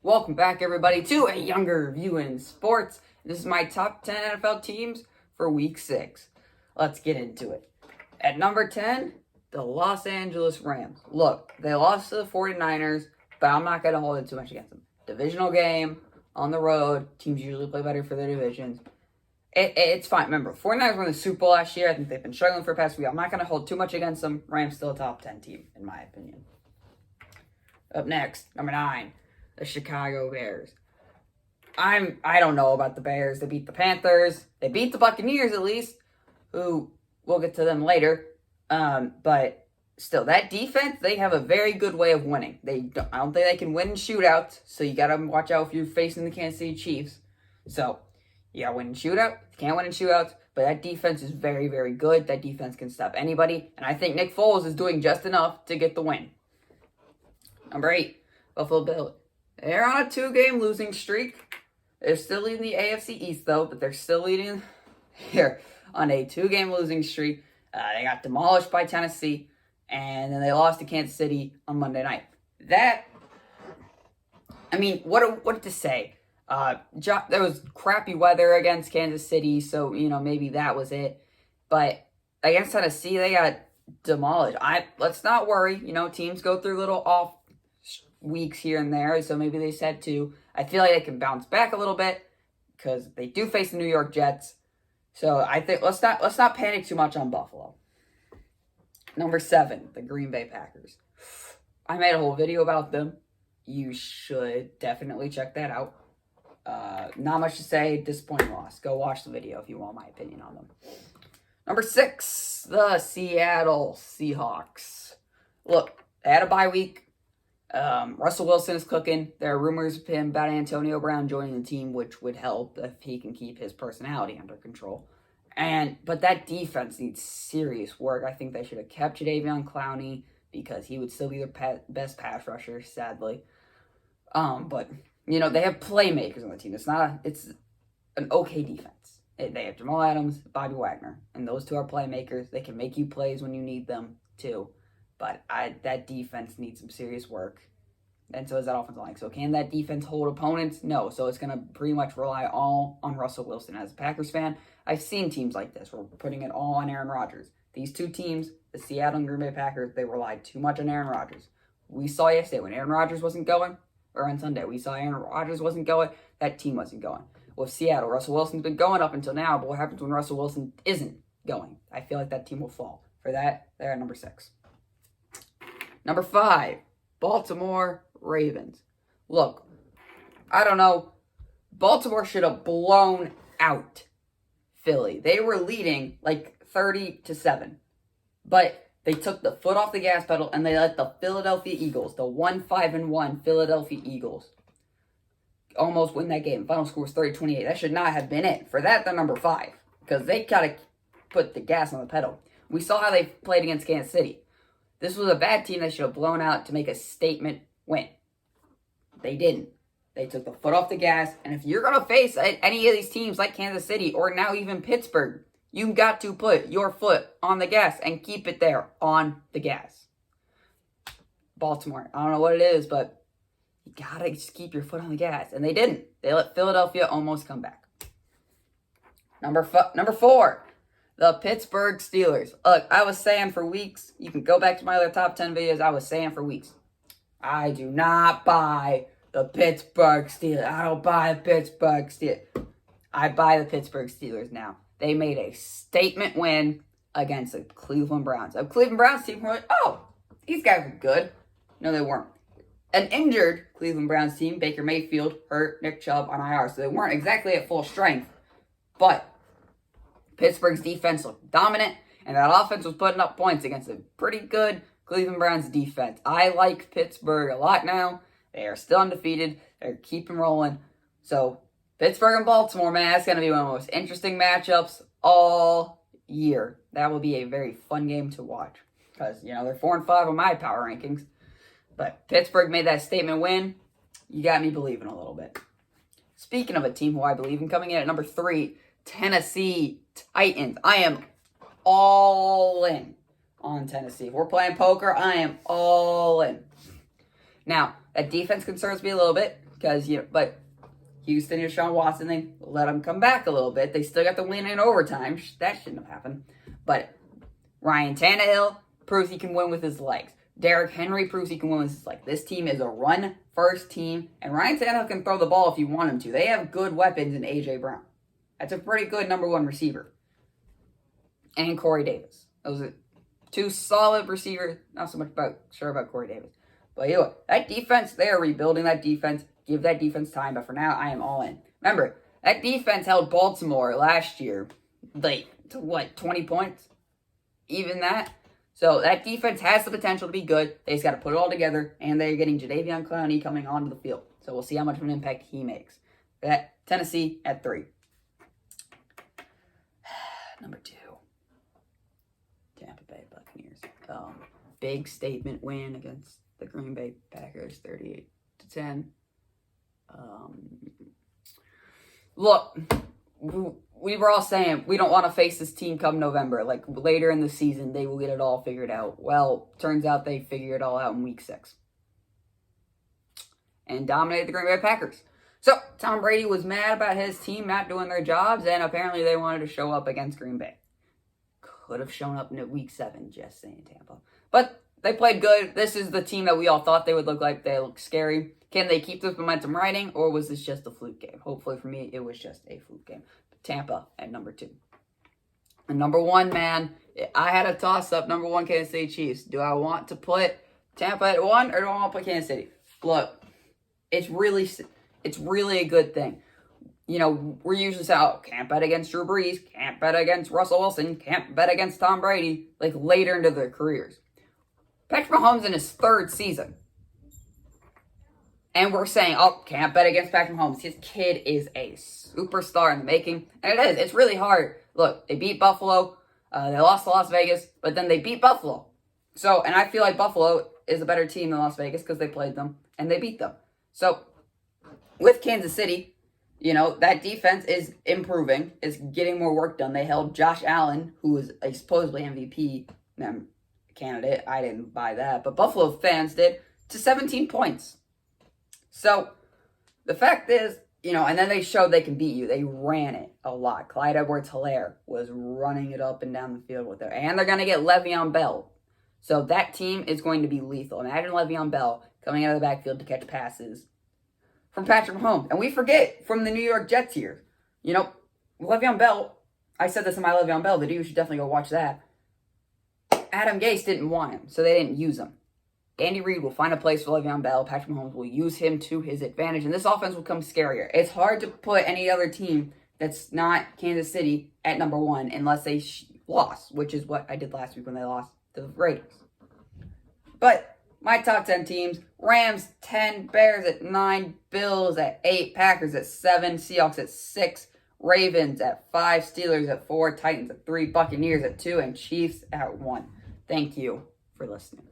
Welcome back, everybody, to a younger view in sports. This is my top 10 NFL teams for Week 6. Let's get into it. At number 10, the Los Angeles Rams. Look, they lost to the 49ers, but I'm not going to hold it too much against them. Divisional game, on the road, teams usually play better for their divisions. It's fine. Remember, 49ers won the Super Bowl last year. I think they've been struggling for the past week. I'm not going to hold too much against them. Rams still a top 10 team, in my opinion. Up next, number 9, the Chicago Bears. I don't know about the Bears. They beat the Panthers. They beat the Buccaneers, at least, who we'll get to them later. But still, that defense, they have a very good way of winning. I don't think they can win in shootouts, so you got to watch out if you're facing the Kansas City Chiefs. So, you got to win in shootout. You can't win in shootouts, but that defense is very, very good. That defense can stop anybody, and I think Nick Foles is doing just enough to get the win. Number 8, Buffalo Bills. They're on a 2-game losing streak. They're still leading the AFC East, though, but they're still leading here on a 2-game losing streak. They got demolished by Tennessee, and then they lost to Kansas City on Monday night. What to say? There was crappy weather against Kansas City, so, maybe that was it. But against Tennessee, they got demolished. Let's not worry. Teams go through little off weeks here and there, so maybe they said to. I feel like they can bounce back a little bit because they do face the New York Jets. So I think let's not panic too much on Buffalo. Number 7, the Green Bay Packers. I made a whole video about them. You should definitely check that out. Not much to say. Disappointing loss. Go watch the video if you want my opinion on them. Number 6, the Seattle Seahawks. Look, they had a bye week. Russell Wilson is cooking. There are rumors of him about Antonio Brown joining the team, which would help if he can keep his personality under control. But that defense needs serious work. I think they should have kept Jadeveon Clowney because he would still be their best pass rusher, sadly. But they have playmakers on the team. It's an okay defense. They have Jamal Adams, Bobby Wagner, and those two are playmakers. They can make you plays when you need them too. But that defense needs some serious work. And so is that offensive line. So can that defense hold opponents? No. So it's going to pretty much rely all on Russell Wilson. As a Packers fan, I've seen teams like this. We're putting it all on Aaron Rodgers. These two teams, the Seattle and Green Bay Packers, they relied too much on Aaron Rodgers. We saw yesterday when Aaron Rodgers wasn't going, or on Sunday, we saw Aaron Rodgers wasn't going, that team wasn't going. With Seattle, Russell Wilson's been going up until now, but what happens when Russell Wilson isn't going? I feel like that team will fall. For that, they're at number 6. Number 5, Baltimore Ravens. Look, I don't know. Baltimore should have blown out Philly. They were leading like 30-7. But they took the foot off the gas pedal and they let the Philadelphia Eagles, the 1-5-1 Philadelphia Eagles, almost win that game. Final score was 30-28. That should not have been it. For that, they're number 5. Because they gotta put the gas on the pedal. We saw how they played against Kansas City. This was a bad team they should have blown out to make a statement win. They didn't. They took the foot off the gas. And if you're going to face any of these teams like Kansas City or now even Pittsburgh, you've got to put your foot on the gas and keep it there on the gas. Baltimore, I don't know what it is, but you got to just keep your foot on the gas. And they didn't. They let Philadelphia almost come back. Number 4. The Pittsburgh Steelers. Look, I was saying for weeks, you can go back to my other top 10 videos, I was saying for weeks, I do not buy the Pittsburgh Steelers. I don't buy the Pittsburgh Steelers. I buy the Pittsburgh Steelers now. They made a statement win against the Cleveland Browns. A Cleveland Browns team were like, oh, these guys are good. No, they weren't. An injured Cleveland Browns team, Baker Mayfield, hurt Nick Chubb on IR, so they weren't exactly at full strength, but Pittsburgh's defense looked dominant, and that offense was putting up points against a pretty good Cleveland Browns defense. I like Pittsburgh a lot now. They are still undefeated. They're keeping rolling. So, Pittsburgh and Baltimore, man, that's going to be one of the most interesting matchups all year. That will be a very fun game to watch. Because, they're 4-5 on my power rankings. But Pittsburgh made that statement win. You got me believing a little bit. Speaking of a team who I believe in, coming in at number 3, Tennessee Titans. I am all in on Tennessee. If we're playing poker, I am all in. Now, that defense concerns me a little bit because but Houston and Deshaun Watson, they let them come back a little bit. They still got the win in overtime. That shouldn't have happened. But Ryan Tannehill proves he can win with his legs. Derrick Henry proves he can win with his legs. This team is a run-first team, and Ryan Tannehill can throw the ball if you want him to. They have good weapons in A.J. Brown. That's a pretty good number one receiver. And Corey Davis. Those are two solid receivers. Not so much sure about Corey Davis. But that defense, they are rebuilding that defense. Give that defense time. But for now, I am all in. Remember, that defense held Baltimore last year, to 20 points? Even that? So that defense has the potential to be good. They just got to put it all together. And they're getting Jadeveon Clowney coming onto the field. So we'll see how much of an impact he makes. That Tennessee at 3. Number 2. Tampa Bay Buccaneers. Big statement win against the Green Bay Packers, 38-10. Look, we were all saying we don't want to face this team come November. Like, later in the season, they will get it all figured out. Well, turns out they figured it all out in week 6. And dominated the Green Bay Packers. So, Tom Brady was mad about his team not doing their jobs, and apparently they wanted to show up against Green Bay. Could have shown up in week 7, just saying, Tampa. But they played good. This is the team that we all thought they would look like. They look scary. Can they keep this momentum riding, or was this just a fluke game? Hopefully for me, it was just a fluke game. Tampa at number 2. And number 1, man, I had a toss-up. Number 1, Kansas City Chiefs. Do I want to put Tampa at 1, or do I want to put Kansas City? Look, it's really a good thing. We're usually saying, can't bet against Drew Brees, can't bet against Russell Wilson, can't bet against Tom Brady, later into their careers. Patrick Mahomes in his 3rd season. And we're saying, can't bet against Patrick Mahomes. His kid is a superstar in the making. And it is. It's really hard. Look, they beat Buffalo. They lost to Las Vegas. But then they beat Buffalo. And I feel like Buffalo is a better team than Las Vegas because they played them. And they beat them. So, with Kansas City, that defense is improving. Is getting more work done. They held Josh Allen, who is a supposedly MVP candidate. I didn't buy that. But Buffalo fans did. To 17 points. So, the fact is, and then they showed they can beat you. They ran it a lot. Clyde Edwards-Helaire was running it up and down the field with her. And they're going to get Le'Veon Bell. So, that team is going to be lethal. Imagine Le'Veon Bell coming out of the backfield to catch passes from Patrick Mahomes. And we forget from the New York Jets here. Le'Veon Bell, I said this in my Le'Veon Bell video. You should definitely go watch that. Adam Gase didn't want him, so they didn't use him. Andy Reid will find a place for Le'Veon Bell. Patrick Mahomes will use him to his advantage, and this offense will become scarier. It's hard to put any other team that's not Kansas City at number 1 unless they lost, which is what I did last week when they lost to the Raiders. But my top 10 teams, Rams 10, Bears at 9, Bills at 8, Packers at 7, Seahawks at 6, Ravens at 5, Steelers at 4, Titans at 3, Buccaneers at 2, and Chiefs at 1. Thank you for listening.